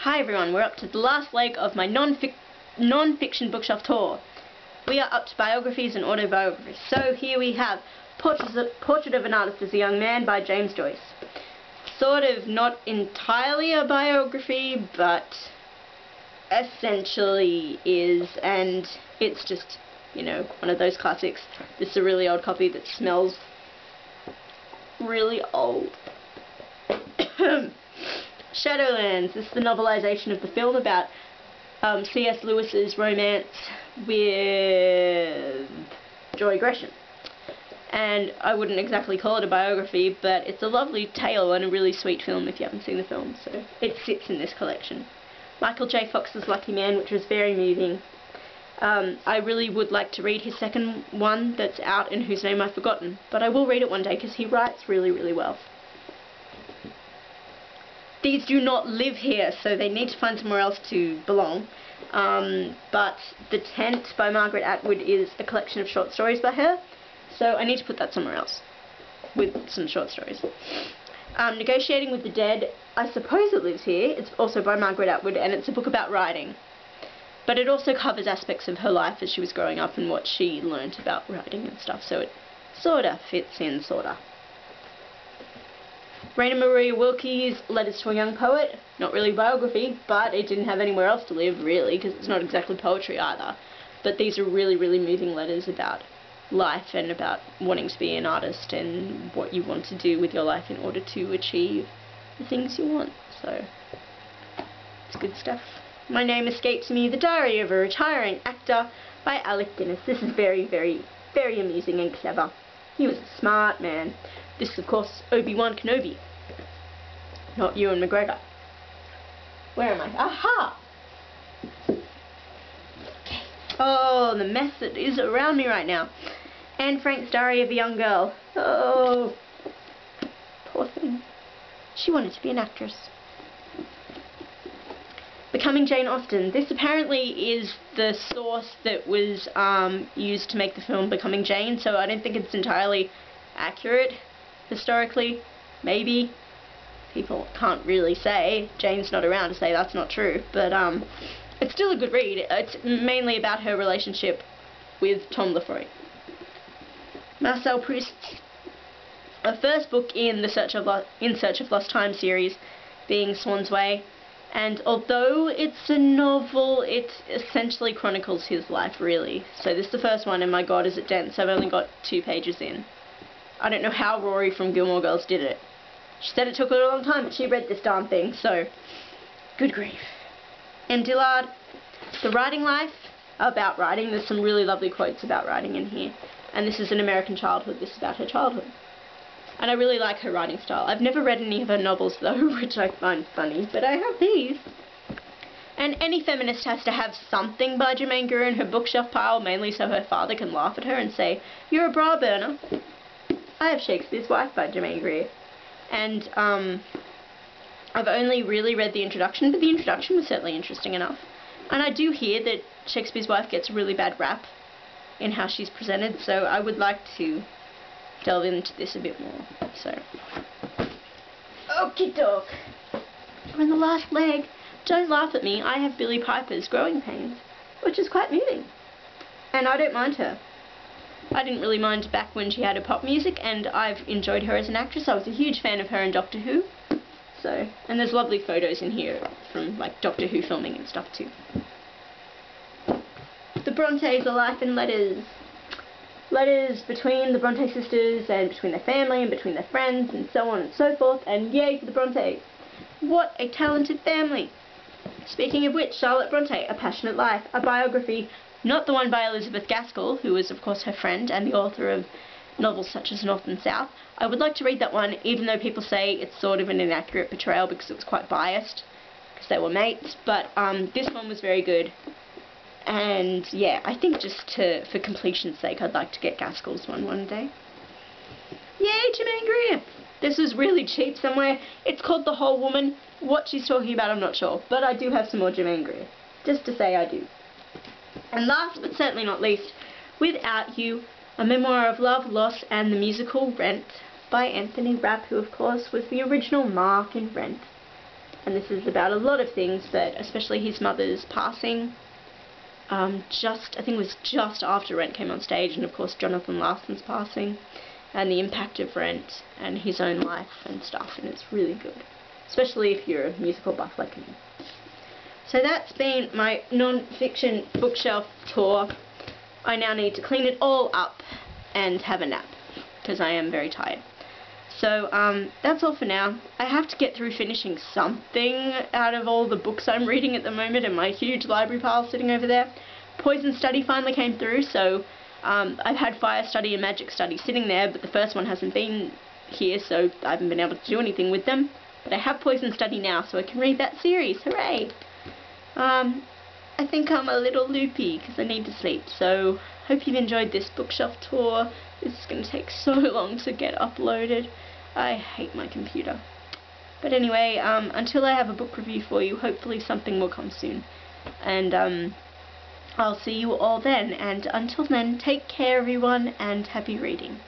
Hi everyone, we're up to the last leg of my non-fiction bookshelf tour. We are up to biographies and autobiographies. So here we have Portrait of an Artist as a Young Man by James Joyce. Sort of not entirely a biography, but essentially is, and it's just, you know, one of those classics. This is a really old copy that smells really old. Shadowlands. This is the novelization of the film about C.S. Lewis's romance with Joy Gresham. And I wouldn't exactly call it a biography, but it's a lovely tale and a really sweet film if you haven't seen the film, so it sits in this collection. Michael J. Fox's Lucky Man, which was very moving. I really would like to read his second one that's out and whose name I've forgotten, but I will read it one day because he writes really, really well. These do not live here, so they need to find somewhere else to belong. But The Tent by Margaret Atwood is a collection of short stories by her, so I need to put that somewhere else with some short stories. Negotiating with the Dead, I suppose it lives here. It's also by Margaret Atwood, and it's a book about writing. But it also covers aspects of her life as she was growing up and what she learnt about writing and stuff, so it sorta fits in, sorta. Raina Maria Wilke's Letters to a Young Poet, not really a biography, but it didn't have anywhere else to live, really, because it's not exactly poetry either. But these are really, really moving letters about life and about wanting to be an artist and what you want to do with your life in order to achieve the things you want. So, it's good stuff. My Name Escapes Me, The Diary of a Retiring Actor by Alec Guinness. This is very, very, very amusing and clever. He was a smart man. This is, of course, Obi-Wan Kenobi, not Ewan McGregor. Where am I? Aha! Okay. Oh, the mess that is around me right now. Anne Frank's Diary of a Young Girl. Oh, poor thing. She wanted to be an actress. Becoming Jane Austen. This apparently is the source that was used to make the film Becoming Jane, so I don't think it's entirely accurate historically. Maybe. People can't really say. Jane's not around to say that's not true, but it's still a good read. It's mainly about her relationship with Tom Lefroy. Marcel Proust's first book in the Search of Lost Time series being Swan's Way. And although it's a novel, it essentially chronicles his life, really. So this is the first one, and my god, is it dense. I've only got 2 pages in. I don't know how Rory from Gilmore Girls did it. She said it took her a long time, but she read this darn thing, so good grief. M. Dillard, The Writing Life, about writing. There's some really lovely quotes about writing in here. And this is An American Childhood. This is about her childhood. And I really like her writing style. I've never read any of her novels, though, which I find funny, but I have these. And Any Feminist Has to Have Something by Germaine Greer in her bookshelf pile, mainly so her father can laugh at her and say, "You're a bra burner." I have Shakespeare's Wife by Germaine Greer. And I've only really read the introduction, but the introduction was certainly interesting enough. And I do hear that Shakespeare's Wife gets a really bad rap in how she's presented, so I would like to delve into this a bit more. So, okie doke. We're in the last leg. Don't laugh at me. I have Billie Piper's Growing Pains, which is quite moving. And I don't mind her. I didn't really mind back when she had her pop music, and I've enjoyed her as an actress. I was a huge fan of her in Doctor Who. So, and there's lovely photos in here from, like, Doctor Who filming and stuff, too. The Brontes, A Life in Letters. Letters between the Bronte sisters, and between their family, and between their friends, and so on and so forth, and yay for the Brontes. What a talented family. Speaking of which, Charlotte Bronte, A Passionate Life, a biography, not the one by Elizabeth Gaskell, who was of course her friend, and the author of novels such as North and South. I would like to read that one, even though people say it's sort of an inaccurate portrayal because it was quite biased, because they were mates, but this one was very good. And yeah, I think just for completion's sake, I'd like to get Gaskell's one day. Yay, Germaine Greer! This was really cheap somewhere. It's called The Whole Woman. What she's talking about, I'm not sure. But I do have some more Germaine Greer. Just to say I do. And last but certainly not least, Without You, a memoir of love, loss, and the musical Rent by Anthony Rapp, who of course was the original Mark in Rent. and this is about a lot of things, but especially his mother's passing. I think it was just after Rent came on stage, and of course Jonathan Larson's passing, and the impact of Rent and his own life and stuff, and it's really good, especially if you're a musical buff like me. So that's been my non-fiction bookshelf tour. I now need to clean it all up and have a nap, because I am very tired. So that's all for now. I have to get through finishing something out of all the books I'm reading at the moment in my huge library pile sitting over there. Poison Study finally came through, so I've had Fire Study and Magic Study sitting there, but the first one hasn't been here, so I haven't been able to do anything with them. But I have Poison Study now, so I can read that series. Hooray! I think I'm a little loopy because I need to sleep, so hope you've enjoyed this bookshelf tour. This is going to take so long to get uploaded. I hate my computer. But anyway, until I have a book review for you, hopefully something will come soon. And I'll see you all then. And until then, take care everyone, and happy reading.